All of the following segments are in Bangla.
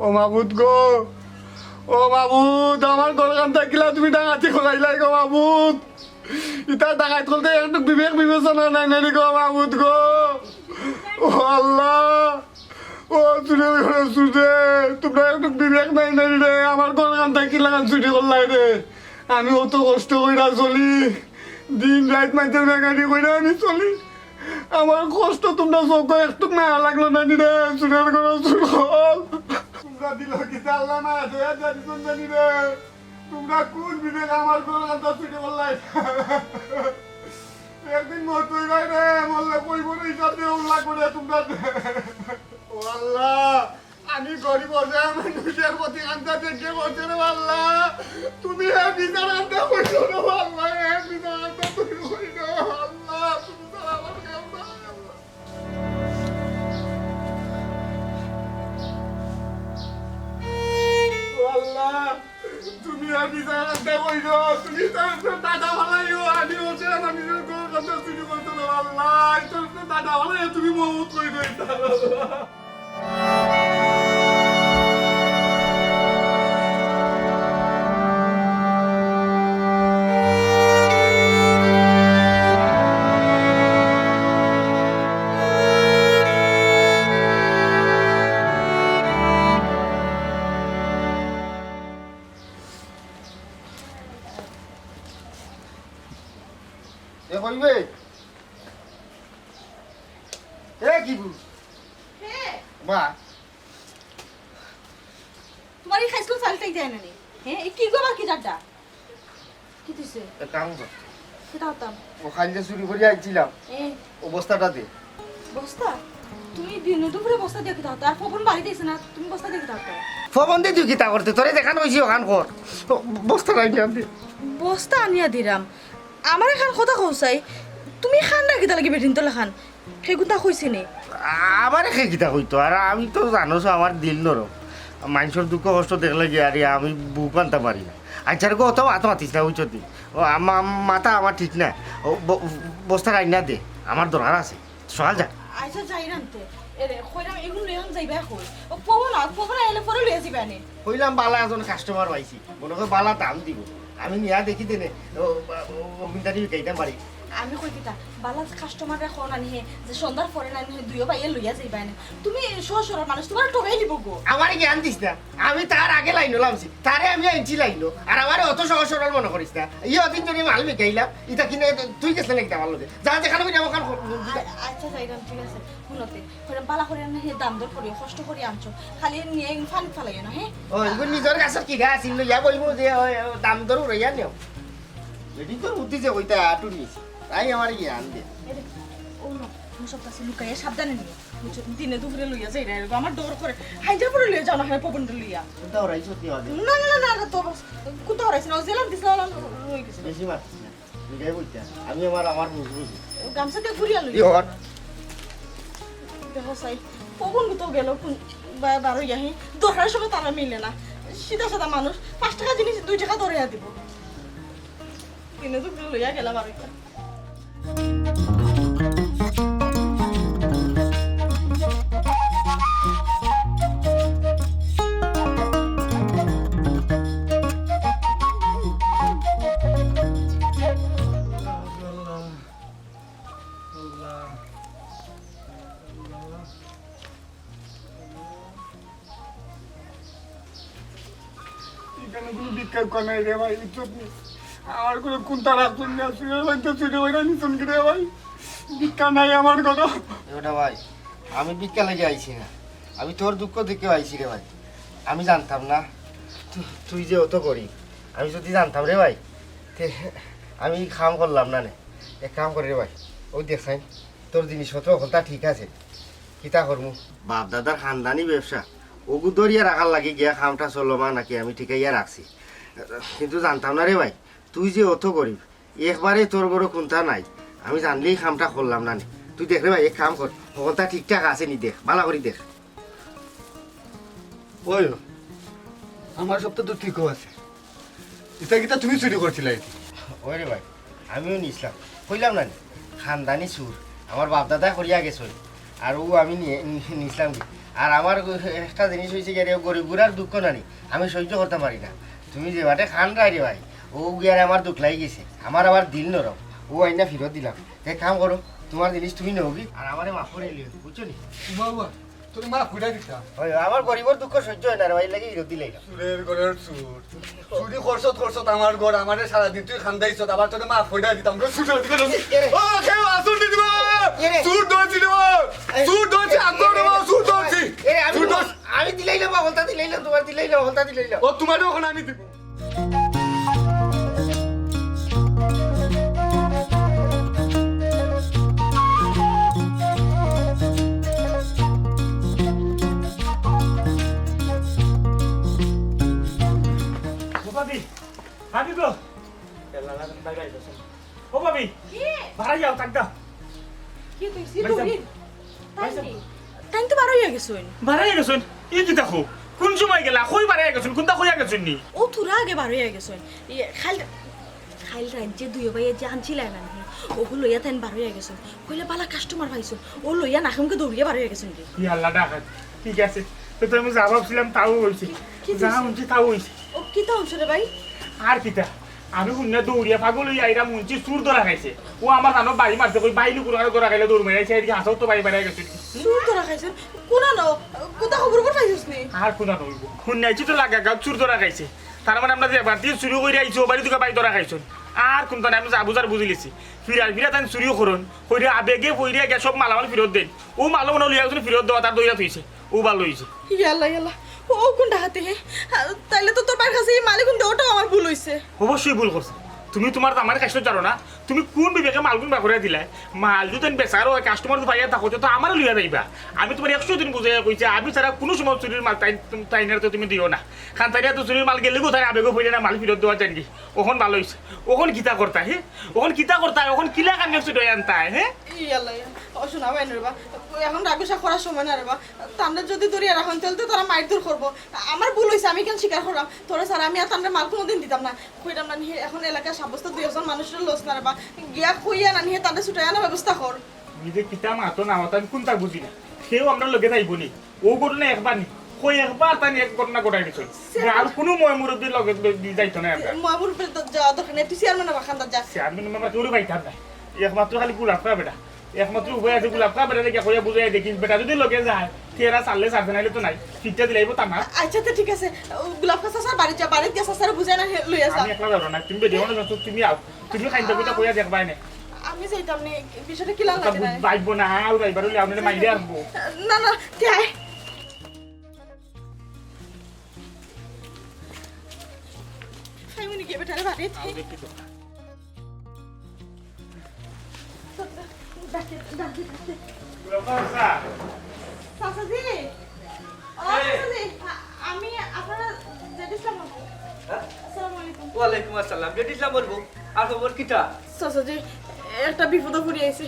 ও মাবুদ গো, ও মাবুদ, আমার গরকান থাকিলা তুমি ডাঙাতি খোলাইলাই গো মাবুদ। ইতা ডাঙাত খুলতে একটু বিবেক বিবেচনা নাই নানি গো মাবুদ গো। ও আল্লাহ, ও চুরের ঘরে চুরে, তোমরা একটু বিবেক নাই নানি রে। আমার গরকান থাকিলা চুরি করলাই রে। আমি অত কষ্ট কইরা চলি, দিন রাত মাইতের বেগানি কইরা আমি চলি। আমার কষ্ট তোমরা চোখ একটু না লাগলো নানি রে। চুরের ঘরে চুর হল, তোমরা দিল কি আল্লাহ না দয়া জানিছেন জানি রে। তোমরা কোন বিবেক আমার গরকান চুরি করলাই। একদিন মতই ভাই রে, মরলে কইব না হিসাব দিয়ে উল্লাহ করে তোমরা। ও আল্লাহ, আমি গরিব হয়ে আমার নিজের প্রতি আন্দা দেখে বলছে রে আল্লাহ। তুমি বিচার আন্দা কইছো রে আল্লাহ, বিচার আন্দা তুমি কইছো আল্লাহ। তুমি তো আমার কেউ না আল্লাহ। ও আল্লাহ, তুমি বিচার আন্দা কইছো, তুমি তো দাদা ভালাইও। আমি বলছি আমার নিজের কথা চুরি করছো রে আল্লাহ। দাদা ভালাই তুমি মহম্মদ কই দইতা আল্লাহ। কইবে এ কি গু মা তোমার এই খাইছিল চালটাই যায় না রে। হ্যাঁ কি গো বাকি দাদা কি দিছে এক কাম কর, সেটা হতাম ও খাইলে চুরি করে আইছিলাম অবস্থাটা দে। বস্তা তুমি দিন দুপুরে বস্তা দিয়ে কিতা হতো আর ফোন বাড়ি দিয়েছে না, তুমি বস্তা দিয়ে কিতা হতো। ফবন দি তুই কিতা করতে তোরে দেখানো হইছি ওখান কর বস্তা রাই দে। বস্তা আনিয়া দিলাম আমার এখান কথা কৌসাই, তুমি খান না কিতা লাগি বেদিন তোলা খান সেগুতা কইছি নি। আমার সে কিতা কইতো আর আমি তো জানোস আমার দিল নরম, মানুষের দুঃখ কষ্ট দেখলে গিয়ে আর আমি বুক আনতে পারি না। আচ্ছা গো তো মাথা মাতিস না বুঝছো তুই, ও মাথা আমার ঠিক না। ও বস্তা রাই না দে, আমার দরকার আছে, সকাল যা। আচ্ছা যাই রানতে এরে কইরাম এগুলো লইয়ান যাইবা কই ও পবনা এলে পরে লইয়া যাইবা নে। কইলাম বালা একজন কাস্টমার পাইছি, মনে করে বালা দাম দিব, আমি নিয়া দেখি দেনে অভিনদারি কেইটা পারি। আমি কই কিতা বালা কাস্টমার রে কোন আনি হে যে সন্ধ্যার পরে না হে দুইও বাইয়ে লইয়া যাইবা নে। তুমি শ্বশুর মানুষ তোমার ঠকাই দিব গো। আমার জ্ঞান দিস না, আমি তার আগে লাইন লামছি, তারে আমি আনছি লাইন আর আমার অত সহজ সরল মনে করিস না। ইয়ে অদিন যদি মাল বিকাইলাম ইটা কিনে তুই গেছ নাকি আমার লোকে যা যেখানে করি আমার। আচ্ছা যাইরাম ঠিক আছে শুনতে কইরাম বালা করে না হে দাম দর করি কষ্ট করি আনছো খালি নিয়ে ফান ফালাই না। হ্যাঁ ও এগুলো নিজের কাছে কি গা আছিল ইয়া বলবো যে দাম দর রইয়া নেও এটি তোর বুদ্ধি যে ওইটা আটু নিস তাই আমার জ্ঞান দে। ও না সব কাছে লুকাইয়া সাবধানে নিও বুঝছো, দিনে দুপুরে লইয়া যাই রে আমার ডর করে হাইজা পরে লইয়া যাও না হ্যাঁ পবন লইয়া। কোথাও রাইছো তুই আগে না না না না তো কোথাও হরাইছ না জেলাম দিছলা লই গেছে বেশি মারছিস না তুই গাই বলছিস আমি আমার বুঝবো গামছা দিয়ে ঘুরিয়া লই ইহর দেখো সাই পবন কোথাও গেল বারো ইয়াহি দরকারের সময় তারা মিলে না। সিধা সাদা মানুষ 5 টাকা জিনিস 2 টাকা ধরে দিব দিনে দুপুরে লইয়া গেলাম আর আমার কোনো কোনটা রাখুন না, শুয়ে হয়তো চুরি হয়ে নিছুন কি রে ভাই। ভিক্ষা নাই আমার কোনো। ওটা ভাই আমি ভিক্ষা লেগে আইছি না, আমি তোর দুঃখ দেখে আইছি রে ভাই। আমি জানতাম না তুই যে অত করি, আমি যদি জানতাম রে ভাই আমি কাম করলাম না নে। এক কাম করি রে ভাই, ওই দেখছেন তোর জিনিসপত্র ওখানটা ঠিক আছে, কিতা করমু বাপ দাদার খানদানি ব্যবসা ওগু দরিয়া রাখার লাগে গিয়া খামটা চলবা নাকি আমি ঠিকাইয়া রাখছি, কিন্তু জানতাম না রে ভাই তুই যে অত গরিব একবারে তোর বড় কোনটা নাই। আমি জানলেই খামটা করলাম না নে। তুই দেখ রে ভাই এক কাম কর, ওখানটা ঠিকঠাক আছে নি দেখ, ভালো করি দেখ। ওই আমার সব তো ঠিকও আছে। এটা কিটা তুমি চুরি করছিলে? ওই রে ভাই আমিও নিছিলাম, কইলাম না খানদানি সুর আমার বাপ দাদা করিয়া গেছে আর ও আমি নিছিলাম কি আর আমার একটা জিনিস হয়েছে কি গরিব গুড়ার দুঃখ নানি আমি সহ্য করতে পারি না তুমি যে বাটে খান রাই রে ভাই ও গিয়ারে আমার দুঃখ লাগি গেছে আমার আবার দিল নরম ও আইনা ফেরত দিলাম এক কাম করো তোমার জিনিস তুমি নেবি আর আমারে মাফ করে লিও বুঝছো নি বাবা তোর মা ফুটাই দিতা ওই আমার গরিবর দুঃখ সহ্য হয় না রে ভাই লাগি ফেরত দিলাই সুরের ঘরের সুর চুরি খরচত আমার ঘর আমারে সারাদিন তুই খান্দাইছ আবার তোর মা ফুটাই দিতাম সুর দিকে ও কেউ আসুন দি দিবা সুর দোছি দিবা সুর দোছি আগর দেবা সুর দোছি আমি দিলাই না হলতা দিলাই না তোমার দিলাই না হলতা দিলাই না ও তোমারও ওখানে আমি দিব ভাবি ভাবি গো ও ভাবি ভাড়া যাও তাক দাও কি কইছি তুমি তাই তো বারো হয়ে গেছুন ভাড়া গেছুন ই কি দেখো কোন সময় গেলা কই ভাড়া গেছুন কোনটা কইয়া গেছুন নি ও থুরা আগে বারো হয়ে গেছুন খাইল রাজ্যে দুই ভাইয়ে যে আনছিল না ওগুলো লইয়া তাই বারো হয়ে গেছুন কইলে বালা কাস্টমার পাইছুন ও লইয়া নাখমকে দৌড়িয়ে বারো হয়ে গেছুন কি আল্লাহ ডাকাত ঠিক আছে তো আমি যা ভাবছিলাম তাও হয়েছে যা শুনছি তাও হয়েছে ও কি তো অংশ রে ভাই আর কিতা আমি শুনে দৌড়িয়া পাগল হইয়া আইরা মুঞ্চি চুর ধরা খাইছে ও আমার জানো বাড়ি মারতে কই বাইলু করে ধরা খাইলে দৌড় মেরাইছে এদিকে হাসও তো বাড়ি বেড়াই গেছে চুর ধরা খাইছেন কোনা ন কোথা খবর পাইছিস নি আর কোনা নইব শুনাইছি তো লাগা গাও চুর ধরা খাইছে তার মানে আমরা যে বাড়তি চুরি করে আইছো বাড়ি থেকে বাড়ি ধরা খাইছো আর কোনটা আমি যা বুঝার বুঝিলিছি ফিরা তাই চুরিও করুন হইরে আবেগে হইরে গে সব মালামাল ফেরত দেন ও মালো মনে লিয়া ফেরত দেওয়া তার দইরা থইছে ও ভালো হইছে ইয়াল্লা ও কোনটা হাতে তাইলে তো তোর পায়ের কাছে এই মালিক ওটাও আমার ভুল হইছে অবশ্যই ভুল করছে তুমি তোমার আমার কাছে জানো না তুমি কোন বিবেকে মালগুন বা করে দিলাই মাল যদি বেচার হয় কাস্টমার পাইয়া থাকো তো আমারও লিয়া যাইবা আমি তোমার 100 দিন বুঝাই কইছি আমি ছাড়া কোনো সময় চুরির মাল তাইনার তো তুমি দিও না খান তাইনা তো চুরির মাল গেলে কোথায় আবেগো হইলে না মাল ফেরত দেওয়া জানি ওখন ভালো হয়েছে ওখন কিতা করতা হে ওখন কিতা করতা ওখন কিলা কামে চুরি আনতা হ্যাঁ ইয়াল্লা শোনা ভাই রেবা এখন রাগুসা করার সময় না রেবা তামরা যদি দরিয়া রাখন তেলতে তারা মাইর দূর করবো আমার ভুল হয়েছে আমি কেন স্বীকার করলাম তোরা স্যার আমি আর তামরা মাল কোনোদিন দিতাম না কইতাম না এখন এলাকায় সাব্যস্ত 2 মানুষের লস না রেবা গিয়া কইয়া না নিয়ে তাদের ছুটাই আনার ব্যবস্থা কর নিজে কিতা মাতো না মাতো আমি কোনটা বুঝি না সেও আমরা লগে থাকবো নি ও ঘটনা একবার নি কই একবার তানি এক ঘটনা ঘটাই দিছ আর কোনো মই মুরব্বীর লগে যাইতো না আমরা মামুর উপরে যাওয়া দরকার নেই তুই চেয়ারম্যানের বাখানদার যা চেয়ারম্যান মামা তোর ভাইতাম না একমাত্র খালি গুলাব কা বেটা একমাত্র উপায় আছে গুলাব কা বেটা দেখে কইয়া বুঝাই দেখিস বেটা যদি লগে যায় তেরা চাললে সারতে নাইলে তো নাই ফিটটা দিলাইবো তা না আচ্ছা তো ঠিক আছে গোলাপ কাছে স্যার বাড়ি যা বাড়ি গিয়ে স্যার বুঝাই না লই আসা আমি একলা যাব না তুমি বেডিও না তুমি আও তুমি খাইতে কইতা কইয়া দেখবাই না আমি যাইতাম নি বিষয়টা কি লাগে না বাইবো না আর বাইবার হইলে আপনি মাইরে আসবো না না তাই খাইবনি কি বেটারে বাড়ি আমি আপনারা জেডিসলাম আসসালামু আলাইকুম ওয়ালাইকুম আসসালাম জেডিসলাম বলবো আর খবর কিটা চাচাজি একটা বিপদে পড়ে আইছে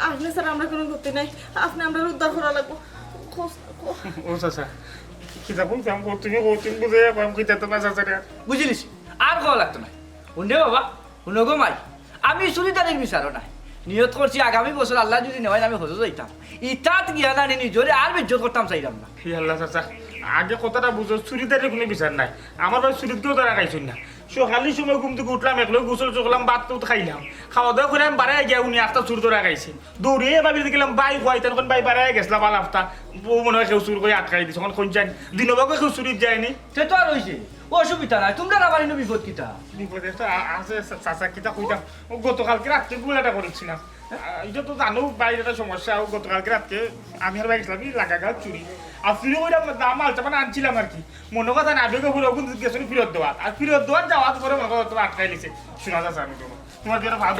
আপনি স্যার আমরা কোনো গতি নাই আপনি আমরা উদ্ধার করা লাগবো ও চাচা কিতা বলতাম তুমি বুঝে আমি কিতা তোমার চাচা বুঝিলিস আর খাওয়া লাগতো না শুনে বাবা শুনো গো মাই আমি চুরিদারের বিচারও নাই নিয়ত করছি আগামী বছর আল্লাহ যদি নেওয়াই আমি হজে যাইতাম ইটাত গিয়া না নিজরে আর বেজ্জত করতাম চাইলাম না আল্লাহ চাচা আগে কথাটা বুঝো চুরিদারের কোনো বিচার নাই আমার ভাই চুরিতেও তারা খাইছেন না সকালের সময় ঘুম থেকে উঠলাম একলো গোসল চকলাম ভাত তো খাইলাম খাওয়া দাওয়া করে আমি বাড়াই গিয়া উনি একটা চুর ধরা খাইছে দৌড়িয়ে ভাবি দেখলাম বাই হয় তখন বাই বাড়াই গেছিলাম আল আফতা মনে হয় কেউ চুর করে আটকাই দিছে কোন যায়নি দিনবাকে কেউ চুরিত যায়নি সে তো আর হয়েছে অসুবিধা নাই তোমরা আমার ইনো বিপদ কিটা বিপদ আছে চাচা কিতা কইতাম গতকালকে রাত্রে গুলাটা করেছিলাম এটা তো জানো বাইরে একটা সমস্যা গতকালকে রাত্রে আমি আর ভাই গেছিলাম লাগা চুরি আর চুরি করে দাম আলটা মানে আনছিলাম আর কি মনে কথা না আবেগে পুরো গেছিল ফেরত দেওয়া আর ফেরত দেওয়ার যাওয়ার পরে মনে কথা আটকাই লিছে শোনা যাচ্ছে আমি তোমার যেটা ভাব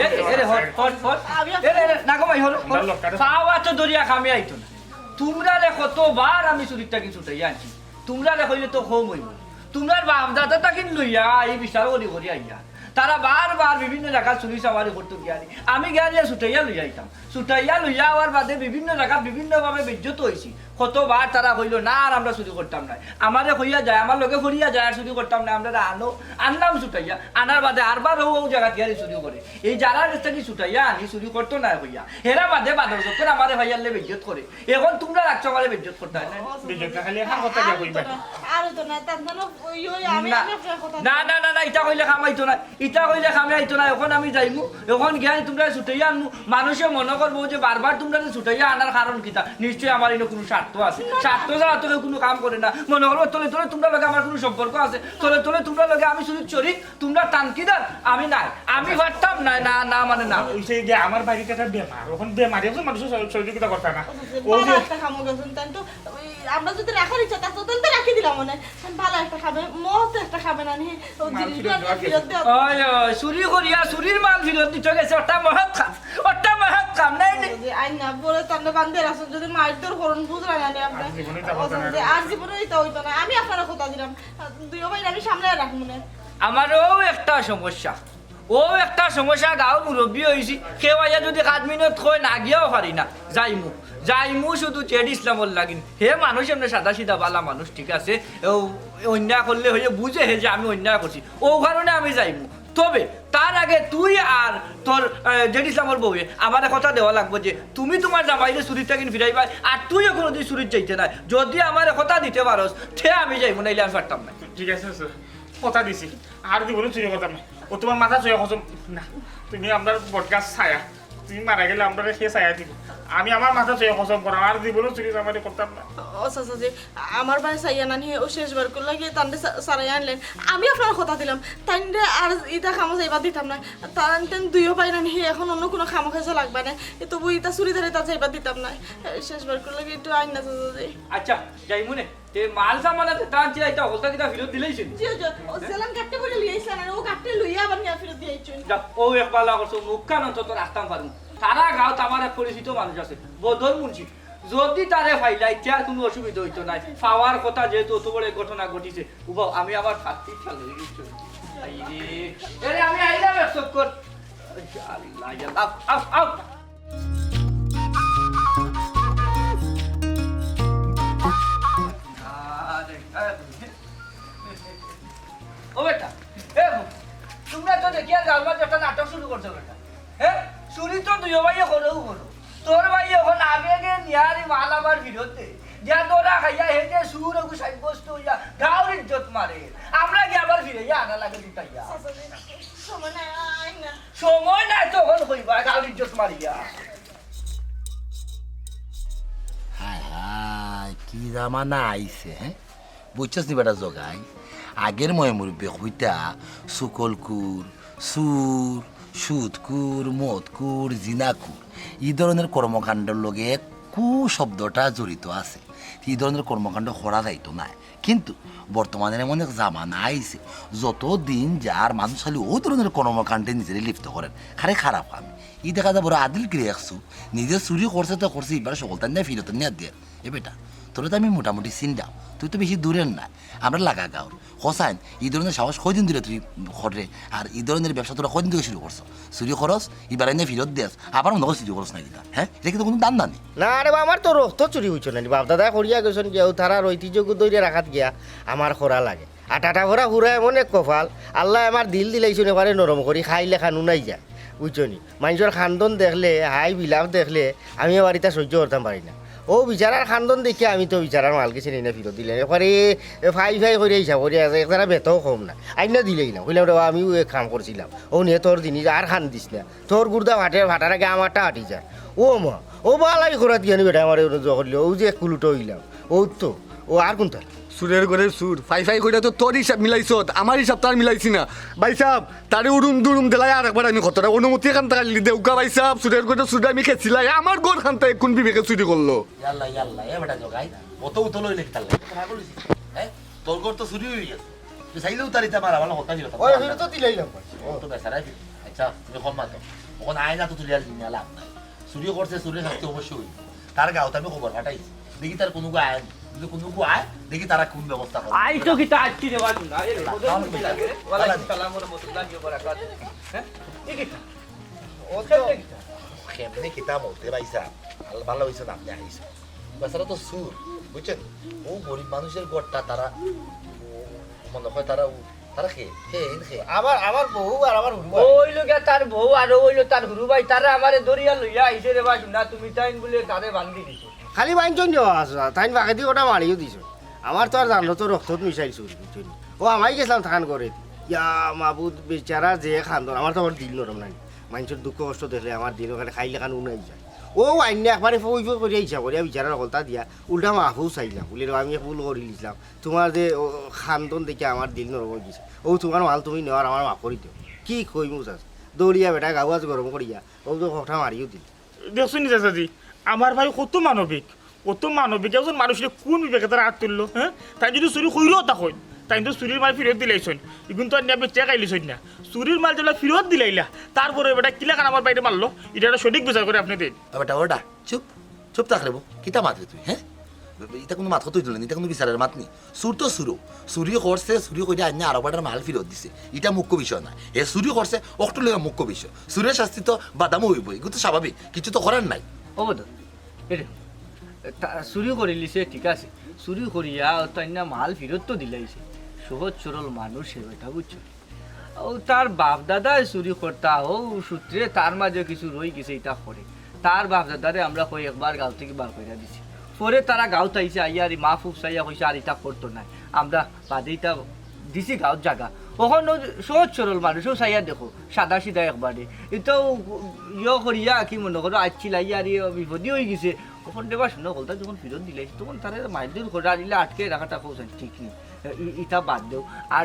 না গো ভাই হল পাওয়া তো দরিয়া খামে আইতো না তোমরা কতবার আমি চুরিটাকে ছুটাই আনছি তোমরা হইলে তো কম হইব তোমরা বাপ দাদা তাকে লইয়া এই বিচার করি আইয়া তারা বারবার বিভিন্ন জায়গা চুরি চাওয়ারি করতে গিয়ানি আমি গিয়া ছুটাইয়া লইয়া আইতাম ছুটাইয়া লইয়া হওয়ার বাদে বিভিন্ন জায়গা বিভিন্নভাবে বেজ্জত হয়েছি কতবার তারা কইলো না আর আমরা চুরি করতাম না, আমারে হইয়া যায় আমার লগে ফরিয়া যায় আর চুরি করতাম না, আমরা আনলাম ছুটাইয়া, আনার বাদে আরবার ও জায়গা দিয়ে চুরি করে, এই যারা থেকে ছুটাইয়া আনি চুরি করতো না হইয়া হেরা বাদে বাদর যখন আমারে ভাইয়ালে বেজ্জত করে, এখন তোমরা রাখছো আমারে বেজ্জত করতে হয় না? না না না না এটা কইলে খামাইতো না, এটা কইলে খামাইতো না। এখন আমি যাইমু, এখন জ্ঞান তোমরা ছুটাইয়া আনমু, মানুষে মনে করবো যে বারবার তোমরা ছুটাইয়া আনার কারণ কিতা, নিশ্চয়ই আমার এনে কোনো স্বার্থ আছে, স্বার্থ ছাড়া তো কোনো কাম করে না। মনে করবো তলে তলে তোমরা লগে আমার কোনো সম্পর্ক আছে, তলে তলে তোমরা লগে আমি শুধু চরিক, তোমরা টানকিদার, আমি নাই, আমি পারতাম না না না মানে না। আমার বাড়িতে একটা বেমার, ওখান বেমারি মানুষের সহযোগিতা করতে না। আমরা যদি রাখার ইচ্ছা থাকতো তাহলে তো রাখি দিলাম, মনে ভালো একটা খাবে, মত একটা খাবে না, চুরি করিয়া চুরির মাল ফিরত দিতে গেছে, ওটা মহৎ খাম, ওটা মহৎ খাম নাই আইন না বলে তাহলে বান্ধে আসুন, যদি মায়ের তোর করুন বুঝলেন না আপনার আর জীবনে এটা হইতো না। আমি আপনারা কথা দিলাম, দুই ভাই আমি সামনে রাখবো না। আমারও একটা সমস্যা, ও একটা সমস্যা, গাঁও মুরব্বী হয়েছি, কেউ আইয়া যদি 7 মিনিট কই না গিয়াও পারি না, যাইমু শুধু চেড ইসলামর লাগিন। হে মানুষ এমনি সাদা সিধা বালা মানুষ, ঠিক আছে, অন্যায় করলে হয়ে বুঝে হে যে আমি অন্যায় করছি, ও কারণে আমি যাইমু। তবে তার আগে তুই আর তোর জেড ইসলামর বউয়ে আমার কথা দেওয়া লাগবে যে তুমি তোমার জামাইরে চুরিটা কিন ফিরাইবা, আর তুইও কোনোদিন চুরির চাইতে নাই। যদি আমার কথা দিতে পারস সে আমি যাইমু, নাইলে আমি পারতাম না। ঠিক আছে কথা দিছি, আর জীবনে চুরি করতাম না। ও তোমার মাথা চুরি হসম না, তুমি আপনার বটগাছ ছায়া, তুমি মারা গেলে আমরা সে ছায়া দিব। আমি আমার মাথা চুরি হসম করাম, আর জীবনে চুরি আমাদের করতাম না। ও চাচা যে আমার ভাই চাইয়া নানি ও শেষবার করলে গিয়ে তান্ডে সারাই আনলেন, আমি আপনার কথা দিলাম তাইন্ডে আর ইটা খামো যাইবা দিতাম না, তার দুইও পাই নানি এখন অন্য কোনো খামো খাইছে লাগবে না, তবু ইটা চুরি ধরে তা যাইবা দিতাম না, শেষবার করলে গিয়ে একটু আইন না চাচা যে। আচ্ছা যাইমু নে, তে মাল সামানাতে টানছি, এটা হলতা কিটা ফিরত দিলেইছেন? জি জি, ও সেলাম কাটতে বলে লিয়েছিলেন আর ও কাটতে লইয়া আবার নিয়া ফিরত দিয়েছেন। যা ও একবার লাগছো মুখ কান অন্তত রাখতাম পারুম। সারা গাঁৱত আমার এক পরিচিত মানুষ আছে বদল মুন্সি, যদি তারে ফাইলাই তার কোনো অসুবিধা হইতো না, পাওয়ার কথা যেহেতু অত বড় ঘটনা ঘটিছে, উবাও আমি আবার ফাঁকি খেয়াল হয়ে গেছি। আমি আইলাম এক চক্কর, ও বেটা তোমরা তো দেখি আর গালবাজ একটা নাটক শুরু করছো বেটা। হ্যাঁ চুরি তো দুই ভাইয়ে করেও করো, তোর ভাই এখন আবেগে নিয়ারি মাল আমার বিরুদ্ধে যা তোরা খাইয়া হেঁটে সুর ওগু সাব্যস্ত হইয়া গাঁর ইজ্জত মারে, আমরা কি আবার ফিরে আনা লাগে দুটাইয়া? সময় নাই তখন হইবা গাঁর ইজ্জত মারিয়া। হায় হায় কি জামানা আইছে, হ্যাঁ বুঝছস নি বেটা জগাই, আগের ময় মুরব্বী হইতা সুকলকুর, সুর, সুদকুর, মদকুর, জিনাকুর এই ধরনের কর্মকাণ্ডের লগে কু শব্দটা জড়িত আছে, এই ধরনের কর্মকাণ্ড করা যাইতো না। কিন্তু বর্তমানে এমন এক জামানা আইছে, যতদিন যার মানুষ খালি ওই ধরনের কর্মকাণ্ডে নিজেরে লিপ্ত করেন, খারে খারাপ আমি ই দেখা যায় বড় আদিল কিরে একছু নিজে চুরি করছে তো করছে, এবার সকলতার নিয়ে ফিরত নিয়ে দিয়ে এ বেটা তোরা তো আমি মোটামুটি চিন্তাও, তুই তো বেশি দূরের না, আমরা লাগা গাঁর হোসাইন এই ধরনের সাহস কয়দিন দূরে তুই ঘটে, আর এই ধরনের ব্যবসা তোরা কয়দিন থেকে শুরু করছো, চুরি খরচ এবার এনে ফিরত দিয়াস, আবার মনে করো চুরি খরচ না কিনা, হ্যাঁ এটা কিন্তু কোনো দান দানি না রে আমার তো রক্ত চুরি হইছ না, বাপ দাদা করিয়া গেছেন কেউ তারা ঐতিহ্যকে দৈরে রাখাত গিয়া আমার খরা লাগে, আটাটা ভরা ঘুরা এমন এক কপাল, আল্লাহ আমার দিল দিলাইছুন এবারে নরম করি খাইলে খানু নাই যা বুঝছনি, মানুষের খান্দন দেখলে হাই বিলাপ দেখলে আমি এবার এটা সহ্য করতাম পারি না। ও বিচারার খান্দন দেখে আমি তো বিচারার মালকে চিনি না ফিরত দিলেন, এবারে ফাই করে হিসাব করে আছে, একটা বেতাও কম না আইনা দিলেই না, বললাম রে আমিও এক কাম করছিলাম, ও নিয়ে তোর জিনিস আর খান দিস না, তোর গুড়দা ভাটার আগে আমারটা হাঁটি যায়, ও মা ও বালাই ঘোরাত গিয়ে বেটা আমার করলে ও যে কুলুটো হইলাম, ও তো ও আর কোনটা সুরের ঘরের সুর ফাই করে তো তোর হিসাব মিলাইছ, আমার হিসাব তার মিলাইছি না ভাই সাহেব, তারে উড়ুম দুরুম দিলাই আর একবার আমি কতটা অনুমতি এখান থেকে দেউকা ভাই সাহেব, সুরের ঘরের সুর আমি খেয়েছিলাই, আমার ঘর খান থেকে কোন বিবেকে চুরি করলো। ইয়াল্লা ইয়াল্লা এ বেটা জগাই অত উতল হইলে তার লাগে কথা বলিস, হ্যাঁ তোর ঘর তো চুরি হয়ে গেছে, তুই চাইলেও তার এটা মারা ভালো কথা ছিল, ওই ফিরে তো দিলাইলাম ও তো বেচারাই। আচ্ছা তুমি কম মাতো ওখানে আয়না তো তুলিয়ার নিয়ে লাভ নাই, চুরি করছে চুরি শাস্তি অবশ্যই, তার গাঁওতে আমি খবর পাঠাইছি, দেখি তার কোনো আয় যদি কোনো আয় দেখি তারা কোন ব্যবস্থা করে। আই তো কি তা আজকে দেওয়া না এর বদল কি লাগে রে, ওয়ালাইকুম সালাম ওয়া রাহমাতুল্লাহি ওয়া বারাকাতুহু। হ্যাঁ ঠিক আছে ও তো কেমনে কিতাব হতে পাইছা, ভালো হইছে না আপনি আইছেন, বেচারা তো সুর বুঝছেন ও গরিব মানুষের গড়টা তারা মনে হয় তারা তারা খেয়ে আমার বউ আর আমার হুরু ওই লোকে তার বউ আর ওই লোক তার গুরু ভাই তারা আমারে দরিয়া লইয়া আইছে রে ভাই না তুমি তাইন বলে তারে বান্ধি দিছো খালি বাইনজন নেওয়া তাই বাকি দিয়ে ওটা মারিও দিছ আমার তো আর জানলো তো রক্তত মিশাইল চুরি বুঝছেন ও আমাই গেছিলাম থাকান করে ইয়া মাবুদ বেচারা যে খান্দন আমার তো আমার দিল নরম নাই মানুষের দুঃখ কষ্ট দেখলে আমার দিন ওখানে খাইলে খান উনাই যায় ও আইনে একবারে ফই করে ইচ্ছা করিয়া বিচারার হলতা দিয়া উল্টা মাফও চাইলাম বলে আমি ফুল করে দিয়েছিলাম তোমার যে খান্দন দেখে আমার দিল নরম হয়ে গেছে ও তোমার মাল তুমি নেওয়ার আমার মাফ করে দিও কি কই মুসাস দৌড়িয়া বেটা গাওয়াজ গরম করিয়া ও তো কথা মারিও দিল দেখছো নি চাচাজি আমার ভাই কত মানবিক একজন মানুষের কোন বিবেকে তারা হাত তুললো হ্যাঁ তাই যদি চুরি কইলেও তা কই তাই তো চুরির মাল ফেরত দিলাইছন এখন তো আর বেচা খাইলিছন না চুরির মাল যেগুলো ফেরত দিলাইলা তারপরে বেটা কিলা কান আমার বাইরে মারলো এটা একটা সঠিক বিচার করে আপনি দিন বেটা ওটা চুপ চুপ থাকলে কিতা মাত্রে তুই হ্যাঁ এটা কোনো মাথা তুই তুলেন এটা কোনো বিচারের মাত নি সুর তো সুরো চুরি করছে চুরি করে আইনে আরো বাটার মাল ফেরত দিছে এটা মুখ্য বিষয় না এ চুরি করছে অক্টো লেগে মুখ্য বিষয় চুরের শাস্তি তো বাদামও হইব এগুলো তো স্বাভাবিক কিছু তো করার নাই অবদ এটা চুরি করে লিছে ঠিক আছে চুরি করিয়া তাই না মাল ফেরত তো দিলাইছে সহজ সরল মানুষ এটা বুঝছো ও তার বাপ দাদা চুরি করতা ও সূত্রে তার মাঝে কিছু রই গেছে এটা করে তার বাপ দাদারে আমরা কই একবার গাঁও থেকে বার করে দিছি পরে তারা গাঁও তাইছে আইয়া মা ফুফ চাইয়া কইছে আর এটা করতো না আমরা বাদে এটা দিছি গাঁত জায়গা ওখানে সহজ সরল মানুষও চাইয়া দেখো সাদা সিধা একবারে এটাও করিয়া কি মনে করো আজছিল আইয়া আর বিপদী হয়ে গেছে ওখান দেবা শুনে বলতা যখন ফেরত দিলাইছে তখন তারা মাইলদুর করে আনিলে আটকে রাখাটা কৌশল ঠিক নেই ইটা বাদ দেও আর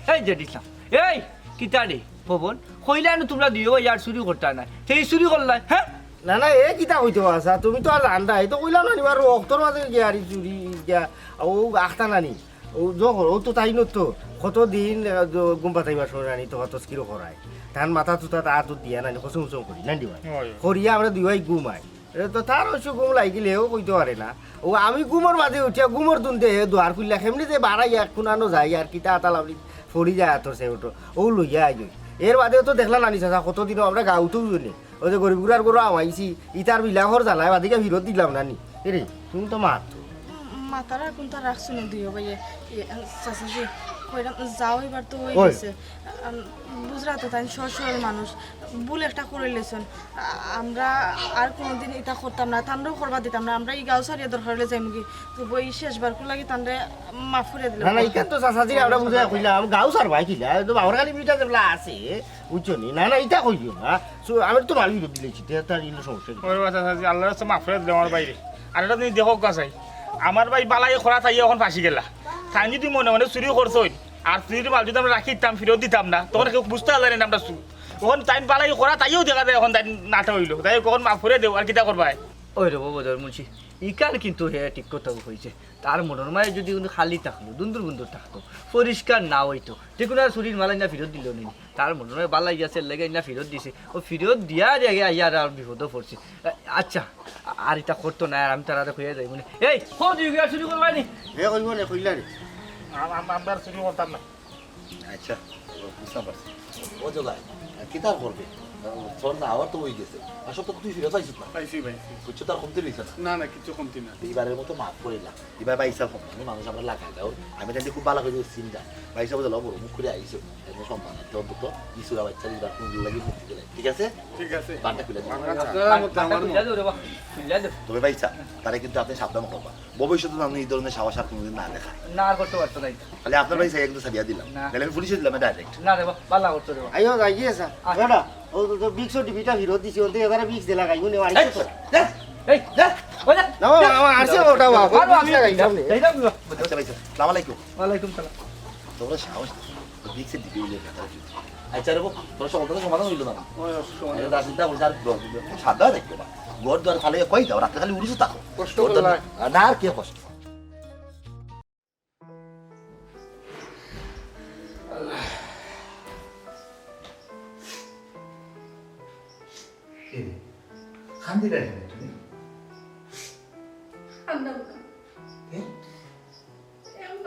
এই যে দিলাম এই কিতা রে পবন কইলা তোমরা দিও ইয়ার চুরি করতা না সেই চুরি করলাই হ্যাঁ না না এ কিতা কইতে আসা তুমি তো আর জানতা এই তো কইলাম না নিবার রক্তর মাঝে গিয়া আর চুরি গিয়া ও আখতা নানি ও যখন ও তো তাই নতো কতদিন গুম পাতাইবার শোনে নানি তো কত স্কিরো করায় তার মাথা তুতা তা তো দিয়া নানি কসম কসম করি না দিবা করিয়া আমরা দুই গুমাই তো তার অবশ্য গুম লাগিলেও কইতে পারে না ও আমি গুমর মাঝে উঠিয়া গুমর দুনতে দোয়ার খুললা খেমনি যে বাড়াই এক খুনানো যায় আর কিতা আতালাবলি ফড়ি যায় তোর সে ওটো ও লইয়া আই এর বাদেও তো দেখলাম নানি চাচা কতদিনও আমরা গাঁওতেও জনি ওই যে গরিব গুড়ার গরু আমাইছি ইতার বিলাঘর জ্বালায় বাদিকে ফিরত দিলাম নানি এরে তুমি তো মাত মাতারা কোনটা রাখছো না দিও ভাইয়া চাচাজি কইরাম যাও এবার তো হয়ে গেছে বুঝরা তো তাই সরল মানুষ ভুল একটা করে লেছেন আমরা আর কোনোদিন এটা করতাম না তান্ডাও করবা দিতাম না আমরা এই গাঁও সারিয়া দরকার হলে যাইম কি তো বই শেষবার কো লাগি তান্ডে মাফ করে দিলাম না না ইকান তো চাচাজি আমরা বুঝা কইলাম গাঁও সার ভাই কিলা তো বাবার খালি বিটা যেগুলা আছে বুঝছো নি না না এটা কই দিও না আমি তো মাল বিরোধ দিলেছি তার ইলে সমস্যা ওর চাচাজি আল্লাহর কাছে মাফ করে দিলাম আমার বাইরে আর এটা তুমি দেখো কাছাই আমার ভাই বালাই খরা থাকি এখন ফাঁসি গেলা তাই যদি মনে মনে চুরি করছই আর চুরির মাল যদি আমরা রাখিতাম ফেরত দিতাম না তখন কেউ বুঝতে পারলেন আমরা চুর তখন তাই বালাই খরা তাইও দেখা যায় এখন তাই নাটা হইলো তাই কখন মাফ করে দেবো আর কিতা করবাই ওই রে বদর মুন্সি ইকার কিন্তু হে ঠিক কথাও হয়েছে তার মনের মায়ে যদি খালি থাকলো দুন্দুর বুন্দুর থাকতো পরিষ্কার না হইতো যে কোনো আর চুরির মালাই না ফেরত দিল নি তার মনের মায়ে বালাই গেছে লেগে না ফেরত দিছে ও ফেরত দিয়া আগে আইয়ার আর বিপদও পড়ছে আচ্ছা আর এটা করতো না আর আমি তারা হয়ে যাই মানে এই ফোন দিয়ে চুরি করবাই নি হে কইব না কইলা রে আমরা চুরি করতাম না আচ্ছা বুঝতে পারছি ও জোগায় কিতা করবে তোর না আবার তো হয়ে গেছে আসলে তো তুই ফিরত আইছিস না পাইছি কিছু তার কমতে রয়েছে না না কিছু কমতি না এইবারের মতো মাফ করিলাম এবার বাইসা কম আমি মানুষ আমরা লাগাই দাও আমি তাই খুব ভালো করে চিন্তা বাইসা বলে বড় মুখ করে আইসো এমন সম্মান আছে অন্তত ইসুরা বাচ্চা এবার কোন লাগে মুক্তি দিলে ঠিক আছে বানটা খুলে তবে বাইসা তারা কিন্তু আপনি সাবধান করবা ভবিষ্যতে আপনি এই ধরনের সাহস আর কোনোদিন না দেখা না আর করতে পারতো না তাহলে আপনার বাইসা একদম সারিয়া দিলাম তাহলে আমি পুলিশে দিলাম ডাইরেক্ট না রে বালা করতে রে আইও যাই গিয়েছা বেটা ও তো বিক্স ডিবিটা ফিরত দিছি ওতে এবারে বিক্স দিলা গাইবো নে আইছো তো এই যা ওই যা না আমার আসে ওটা বাবা আমি গাইলাম নে এই যা আচ্ছা ভাই আসসালামু আলাইকুম ওয়ালাইকুম সালাম তোমরা সাহস দিকছে দিবি বলে কথা আচ্ছা রে তোর সমস্যা সমাধান হইল না এই রাজনীতিটা বলছার সাদা দেখতে বা গোর দ্বার খালি কই দাও রাতে খালি উড়িছো তাকো কষ্ট করলা না আর কি কষ্ট খান্দি রে তুমি আন্দাম এমন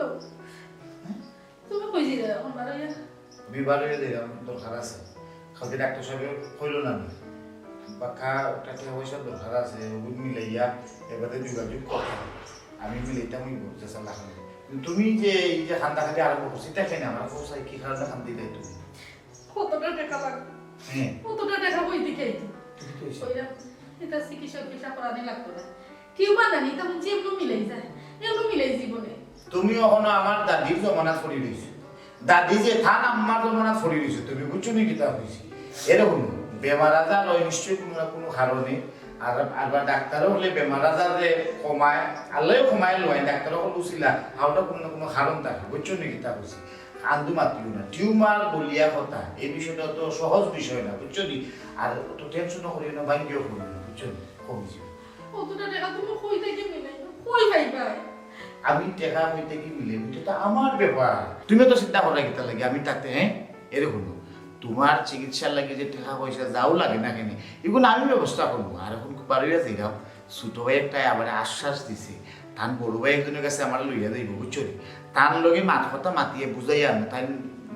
তুমি কইছি রে ওনারা বিবারের দিলাম দরকার আছে কালকে ডাক্তার সাহেব কইল না বাকা টাকা পয়সা দরকার আছে ওগুলো মিলাইয়া এবারে যোগাযোগ করতে আমি মিলাইতাম চেষ্টা লাগানো তুমি যে এই যে খান্দা খাতে আরম্ভ করছি তাই না আমার কোথায় কি খান্দা খান্দি দেয় তুমি কতটা টাকা লাগবে হ্যাঁ কতটা টাকা বই দিকে ওইরা এটা চিকিৎসা করানি লাগতো না টিউমার জানি তখন যেমন মিলাই যায় এমন মিলাই জীবনে তুমি এখনো আমার দাদির জমানাত পড়ি রয়েছে দাদি যে থান আমার জমানাত পড়ি রয়েছে তুমি বুঝছো নি কিতা হয়েছে এরকম বেমার আজার হয় নিশ্চয়ই কোনো না কোনো কারণে আর আবার ডাক্তারও হলে বেমার আজার যে কমায় আল্লাহও কমায় লয় ডাক্তারও হল উচিলা হাওটা কোনো না কোনো কারণ থাকে বুঝছো নি কিতা হয়েছে আন্দু মাতিও না টিউমার বলিয়া কথা এই বিষয়টা তো সহজ বিষয় না বুঝছো নি আর তো টেনশনও করিও না ভাঙ্গিও করিও না বুঝছো নি কমছে কতটা টাকা তুমি কই থেকে মিলাই কই পাইবা আমি টেকা হইতে কি মিলে এটা আমার ব্যাপার তুমি তো চিন্তা করা কিতা লাগে আমি থাকতে হ্যাঁ এরকম তোমার চিকিৎসার লাগে যে টাকা পয়সা যাও লাগে না কেন এগুলো আমি ব্যবস্থা করবো আর এখন বাড়িয়া যাইলাম ছোট ভাই একটা আবার আশ্বাস দিছে তার বড় ভাই একজনের কাছে আমার লইয়া যাইব বুঝছো তার লগে মাথা কথা মাতিয়ে বুঝাই আনো তাই